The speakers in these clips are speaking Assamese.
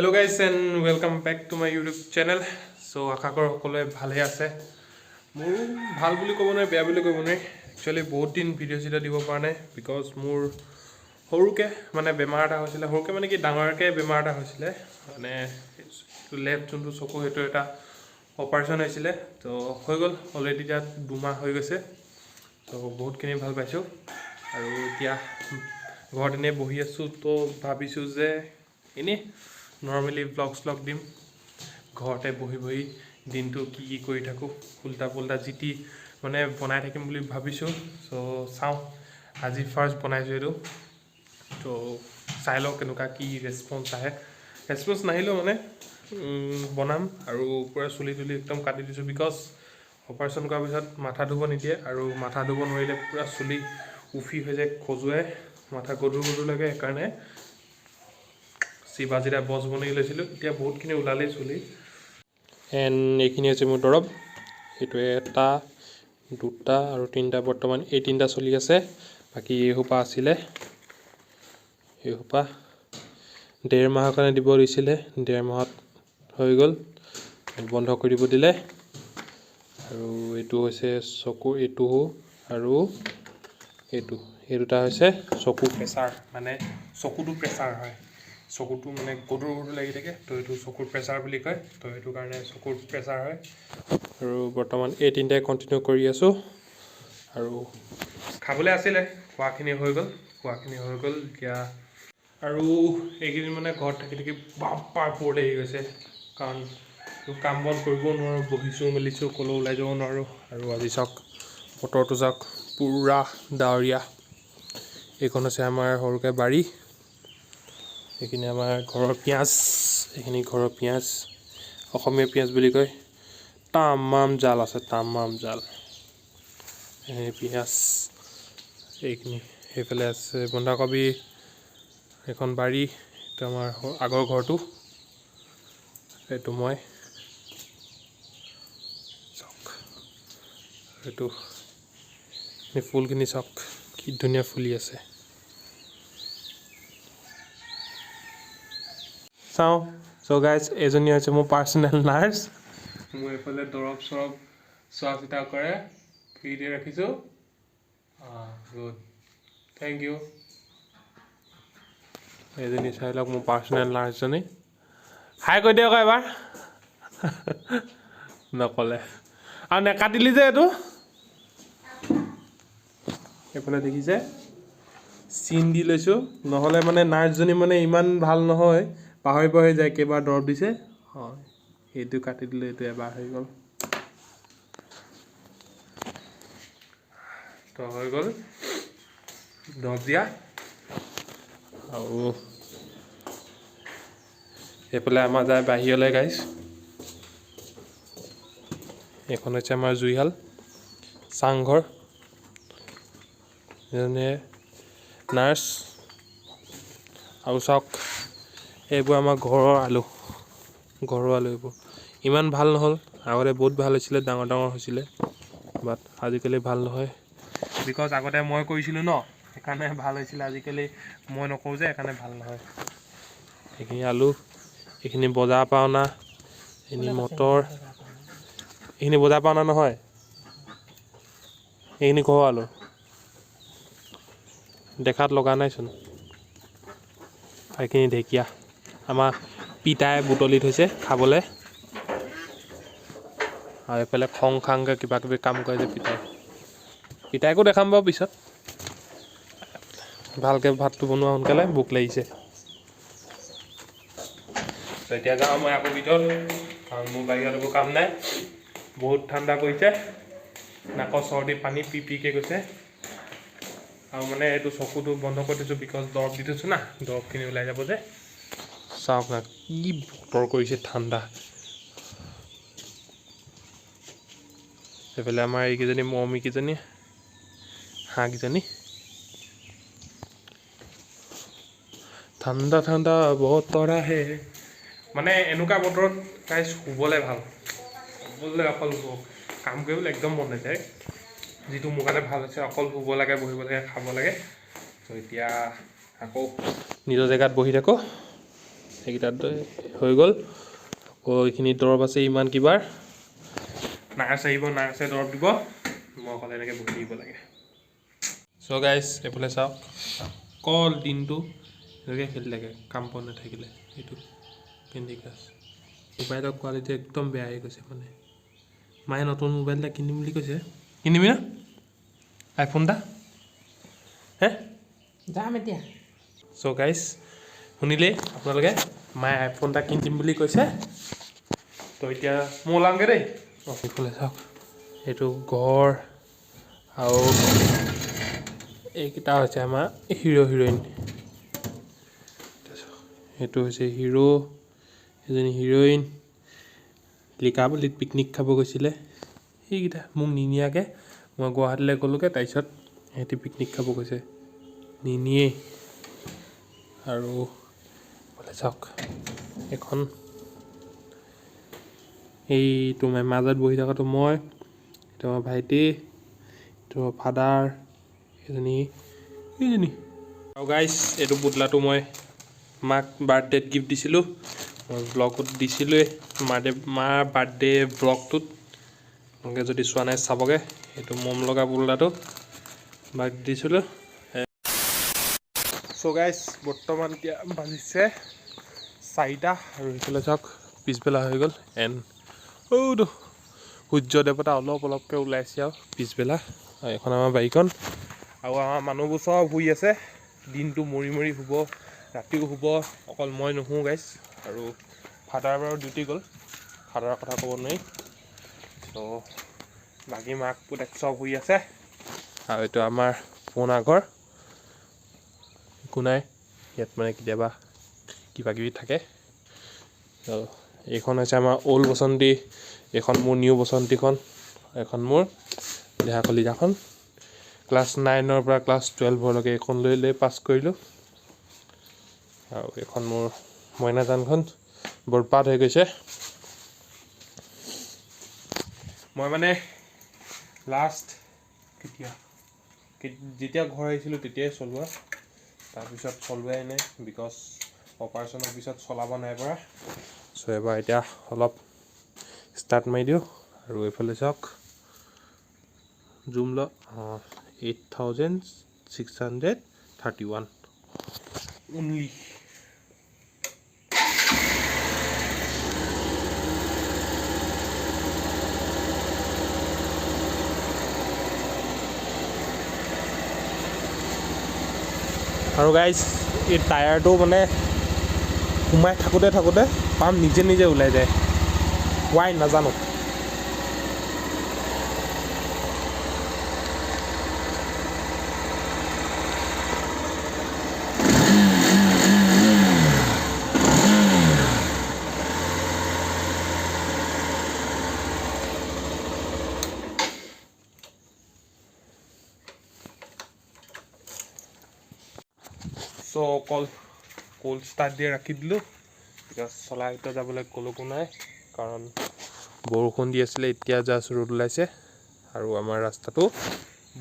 Hello guys and welcome back to my YouTube channel. So আশা কৰো সকলোৱে ভালে আছে। মোৰ ভাল বুলি ক'ব নাই, বেয়া বুলি ক'ব নাই। Actually বহুত দিন ভিডিও চিটা দিব পৰা নাই because মোৰ সৰুকে মানে বেমাৰ এটা হৈছিল। সৰুকে মানে কি ডাঙৰকে বেমাৰ এটা হৈছিল। মানে লেফট যোনটো চকু হেটো এটা অপাৰেশ্যন হৈছিল। তো হৈ গ'ল অলৰেডি তাত 2 মাহ হৈ গৈছে। তো বহুত কিনি ভাল পাইছো আৰু এতিয়া ঘৰত এনে বহি আছো। তো ভাবিছো যে এনে নৰ্মেলি ব্লগ দিম ঘৰতে বহি বহি দিনটো কি কৰি থাকো উল্টা পুল্টা জিটি মানে বনাই থাকিম বুলি ভাবিছো। সো চাও আজি ফাৰ্স্ট বনাইছো এটো। তো চাই লও কেনেকা কি ৰেসপন্স আহে। ৰেসপন্স নাহিলো মানে বনাম আৰু পুৰা চুলি তুলি একদম কাটি দিছো বিকজ অপাৰেশ্যন কৰাৰ পিছত মাথা ধুব নিদিয়ে আৰু মাথা ধুব নোৱাৰিলে পুৰা চুলি উফি হৈ যায় খজুৱাই মাথা গধুৰ লাগে। সেইকাৰণে চিবাজিৰা বস বনাই লৈছিলো। এতিয়া বহুতখিনি ওলালে চুলি এণ্ড এইখিনি আছে মোৰ দৰৱ। এইটো এটা দুটা আৰু তিনিটা বৰ্তমান এই তিনিটা চলি আছে। বাকী এই হোপা আছিলে এই হোপা 1.5 মাহৰ কাৰণে দিব দিছিলে। 1.5 মাহত হৈ গ'ল বন্ধ কৰি দিব দিলে। আৰু এইটো হৈছে চকু এইটো আৰু এইটো এই দুটা হৈছে চকু প্ৰেছাৰ মানে চকুটো প্ৰেছাৰ হয়। চকুটো মানে গধুৰ লাগি থাকে তো এইটো চকুৰ প্ৰেছাৰ বুলি কয়। তো এইটো কাৰণে চকুৰ প্ৰেছাৰ হয় আৰু বৰ্তমান এই তিনিটাই কণ্টিনিউ কৰি আছো। আৰু খাবলৈ আছিলে খোৱাখিনি হৈ গ'ল এতিয়া আৰু এইকেইদিন মানে ঘৰত থাকি বাপ্পা বৰ লাগি গৈছে কাৰণ কাম বন কৰিব নোৱাৰোঁ। বহিছোঁ মেলিছোঁ ক'লৈ ওলাই যাব নোৱাৰোঁ। আৰু আজি চাওক বতৰটো চাওক পুৰা ডাৱৰীয়া। এইখন আছে আমাৰ সৰুকৈ বাৰী। এইখিনি আমাৰ ঘৰৰ পিঁয়াজ এইখিনি ঘৰৰ পিঁয়াজ অসমীয়া পিঁয়াজ বুলি কয়। তামাম জাল আছে তামাম জাল পিঁয়াজ। এইখিনি সেইফালে আছে বন্ধাকবি। এখন বাৰী এইটো আমাৰ আগৰ ঘৰটো এইটো মই চাওক এইটো ফুলখিনি চাওক কি ধুনীয়া ফুলি আছে। চাওঁ চ' গাইজ এজনী হৈছে মোৰ পাৰ্চনেল নাৰ্ছ। মোৰ এইফালে দৰৱ চৰব চোৱা চিতা কৰে ফ্ৰীতে ৰাখিছোঁ। Good thank you. এজনী চাই লওক মোৰ পাৰ্চনেল নাৰ্ছজনী। হাই কৈ দিয়ক এবাৰ নক'লে আৰু নেকাটিলি যে এইটো এইফালে দেখিছে চিন দি লৈছোঁ। নহ'লে মানে নাৰ্ছজনী মানে ইমান ভাল নহয় পাহৰি যায় কেইবাৰ দৰৱ দিছে। হয় এইটো কাটি দিলে এইটো এবাৰ হৈ গ'ল। তো হৈ গ'ল দৰৱ দিয়া। আৰু এইফালে আমাৰ যায় বাহিৰলৈ গাইছ। এইখন হৈছে আমাৰ জুইশাল চাংঘৰ। এজনী নাৰ্ছ আৰু চাওক এইবোৰ আমাৰ ঘৰৰ আলু এইবোৰ ইমান ভাল নহ'ল। আগতে বহুত ভাল হৈছিলে ডাঙৰ হৈছিলে বাট আজিকালি ভাল নহয় বিকজ আগতে মই কৰিছিলোঁ ন সেইকাৰণে ভাল হৈছিলে। আজিকালি মই নকৰোঁ যে সেইকাৰণে ভাল নহয়। এইখিনি আলু এইখিনি বজাৰৰ পৰা অনা এইখিনি মটৰ এইখিনি বজাৰৰ পৰা অনা নহয়। এইখিনি ঘৰৰ আলু দেখাত লগা নাইচোন। এইখিনি ঢেকীয়া আমাৰ পিতাই বুটলি থৈছে খাবলৈ। আৰু এইফালে খং খাংকৈ কিবা কিবি কাম কৰে যে পিতাইকো দেখাম বাৰু পিছত। ভালকৈ ভাতটো বনোৱা সোনকালে ভোক লাগিছে। তো এতিয়া যাওঁ মই আকৌ ভিতৰত কাৰণ মোৰ বাহিৰত একো কাম নাই। বহুত ঠাণ্ডা পৰিছে নাকৰ চৰ্দি পানী পিকৈ গৈছে। আৰু মানে এইটো চকুটো বন্ধ কৰি থৈছোঁ বিকজ দৰৱ দি থৈছোঁ না দৰৱখিনি ওলাই যাব যে। চাওক না কি বতৰ কৰিছে ঠাণ্ডা। এইফালে আমাৰ এইকেইজনী মৰমীকেইজনী হাঁহকেইজনী ঠাণ্ডা বতৰ আহে মানে এনেকুৱা বতৰত গাইজ শুবলৈ ভাল। শুবলৈ অকল কাম কৰিবলৈ একদম মন নাযায়। যিটো মোৰ কাৰণে ভাল হৈছে অকল শুব লাগে বহিব লাগে খাব লাগে। তো এতিয়া আকৌ নিজৰ জেগাত বহি থাকোঁ। সেইকেইটাত হৈ গ'ল। আকৌ এইখিনি দৰৱ আছে ইমান কিবাৰ। নাৰ্ছ আহিব, নাৰ্ছে দৰৱ দিব, মই অকল এনেকৈ বহি দিব লাগে। চ' গাইজ এইফালে চাওক, অকল দিনটো এনেকৈ খেলি থাকে কাম বন নাথাকিলে। এইটো কেণ্ডি ক্ৰাছ। মোবাইলৰ কোৱালিটি একদম বেয়া হৈ গৈছে মানে। মায়ে নতুন মোবাইল এটা কিনিম বুলি কৈছে। কিনিবি না আইফোন এটা? হে যাম এতিয়া। চ' গাইজ শুনিলেই আপোনালোকে, মায়ে আইফোন এটা কিনি দিম বুলি কৈছে। তো এতিয়া মই ওলামগৈ দেই। অঁ এইফালে চাওক, এইটো ঘৰ আৰু এইকেইটা হৈছে আমাৰ হিৰ' হিৰইন। এইটো হৈছে হিৰ', এজনী হিৰইন। লিকাবালিত পিকনিক খাব গৈছিলে। সেইকেইটা মোক নিনিয়াকৈ মই গুৱাহাটীলৈ গ'লোগৈ, তাৰপিছত সিহঁতি পিকনিক খাব গৈছে, নিনিয়েই। আৰু বোলে চাওক, এখন এইটো মাজত বহি থকাটো মই, এইটো আমাৰ ভাইটি, এইটো ফাদাৰ, এইজনী। আৰু গাইজ এইটো পুতলাটো মই মাক বাৰ্থডেত গিফ্ট দিছিলোঁ। মই ব্লগত দিছিলোঁৱেই মাৰ বাৰ্থডে ব্লগটোত। আপোনালোকে যদি চোৱা নাই চাবগৈ। এইটো মম লগা পুতলাটো মাক দিছিলোঁ। চ' গাইজ বৰ্তমান এতিয়া বাজিছে 4টা, আৰু সেইফালে চাওক পিছবেলা হৈ গ'ল। এণ্ড তো সূৰ্য দেৱতা অলপ অলপকৈ ওলাইছে আৰু পিছবেলা। আৰু এখন আমাৰ বাৰীখন, আৰু আমাৰ মানুহবোৰ চব শুই আছে। দিনটো মৰি মৰি শুব, ৰাতিও শুব, অকল মই নুশুওঁ গাইজ। আৰু ফাদাৰ বাৰু ডিউটি গ'ল, ফাদাৰৰ কথা ক'ব নোৱাৰি। চ' বাকী মাক পুতেক চব শুই আছে। আৰু এইটো আমাৰ পুৰণা ঘৰ, একো নাই ইয়াত, মানে কেতিয়াবা কিবা কিবি থাকে। ত' এইখন হৈছে আমাৰ অল্ড বসন্তী, এইখন মোৰ নিউ বসন্তীখন, এখন মোৰ দেহা কলিতাখন। ক্লাছ 9ৰ পৰা ক্লাছ 12লৈকে এইখন লৈ লৈ পাছ কৰিলোঁ। আৰু এইখন মোৰ মইনাজানখন বৰবাদ হৈ গৈছে। মই মানে লাষ্ট যেতিয়া ঘৰ আহিছিলোঁ তেতিয়াই চলোৱা, তাৰপিছত চলোৱাই নাই, বিকজ অপাৰেশ্যনৰ পিছত চলাব নাই পৰা। চ' এবাৰ এতিয়া অলপ ষ্টাৰ্ট মাৰি দিওঁ। আৰু এইফালে চাওক, জুম ল, 8631 অনলি। আৰু গাইজ এই টায়াৰটো মানে সোমাই থাকোঁতে পাম্প নিজে নিজে ওলাই যায়, ৱাই নাজানো। চ' অকল কোল্ড ষ্টাৰ্ট দিয়ে ৰাখি দিলোঁ, বিকজ চলাই এতিয়া যাবলৈ ক'লৈকো নাই, কাৰণ বৰষুণ দি আছিলে। এতিয়া জাষ্ট ৰ'দ ওলাইছে, আৰু আমাৰ ৰাস্তাটো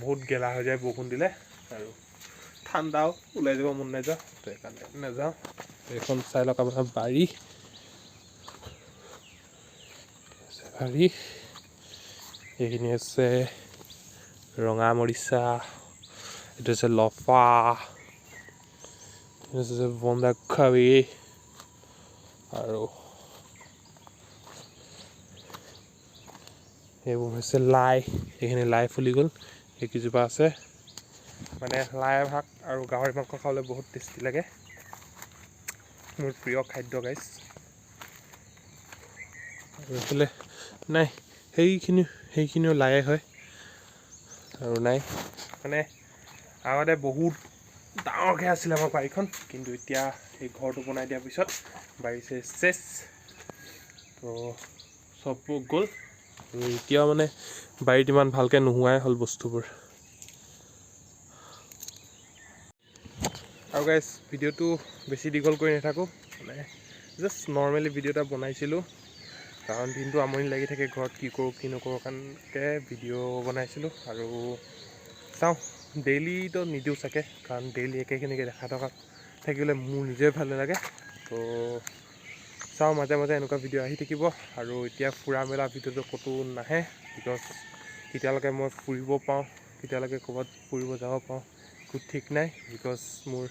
বহুত গেলা হৈ যায় বৰষুণ দিলে, আৰু ঠাণ্ডাও, ওলাই যাব মন নাযাওঁ, তো সেইকাৰণে নাযাওঁ। এইখন চাই লওক আপোনাৰ বাৰী, এইখিনি আছে ৰঙা মৰিচা, এইটো হৈছে লফা, বন্ধাকবি, আৰু এইবোৰ হৈছে লাই। এইখিনি লাই ফুলি গ'ল, এইকেইজোপা আছে। মানে লাই শাক আৰু গাহৰি মাংস খাবলৈ বহুত টেষ্টি লাগে, মোৰ প্ৰিয় খাদ্য গাইজ। আৰু এইফালে নাই, সেইখিনিও লায়ে হয়। আৰু নাই মানে আগতে বহুত ডাঙৰকৈ আছিলে আমাৰ বাৰীখন, কিন্তু এতিয়া এই ঘৰটো বনাই দিয়াৰ পিছত বাৰী চেচ, তো চববোৰ গ'ল। আৰু এতিয়াও মানে বাৰীত ইমান ভালকৈ নোহোৱাই হ'ল বস্তুবোৰ। আৰু গাইজ ভিডিঅ'টো বেছি দীঘল কৰি নাথাকোঁ, মানে জাষ্ট নৰ্মেলি ভিডিঅ' এটা বনাইছিলোঁ, কাৰণ দিনটো আমনি লাগি থাকে ঘৰত, কি কৰোঁ কি নকৰোঁ কাৰণকে ভিডিঅ' বনাইছিলোঁ। আৰু চাওঁ, ডেইলিতো নিদিওঁ চাগে, কাৰণ ডেইলি একেখিনিকে দেখাই থকা থাকিলে মোৰ নিজে ভাল নালাগে। তো চাওঁ মাজে মাজে এনেকুৱা ভিডিঅ' আহি থাকিব। আৰু এতিয়া ফুৰা মেলা ভিডিঅ'টো ক'তো নাহে, বিকজ কেতিয়ালৈকে মই ফুৰিব পাওঁ, কেতিয়ালৈকে ক'ৰবাত ফুৰিব যাব পাওঁ একো ঠিক নাই। বিকজ মোৰ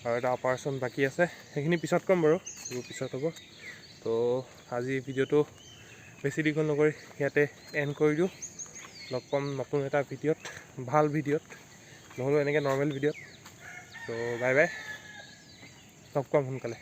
আৰু এটা অপাৰেশ্যন বাকী আছে, সেইখিনি পিছত ক'ম বাৰু, সেইবোৰ পিছত হ'ব। তো আজি ভিডিঅ'টো বেছি দীঘল নকৰি ইয়াতে এণ্ড কৰি দিওঁ। লগ পাম নতুন এটা ভিডিঅ'ত, ভাল ভিডিঅ'ত, নহ'লেও এনেকৈ নৰ্মেল ভিডিঅ'ত। তো বাই বাই, লগ পাম সোনকালে।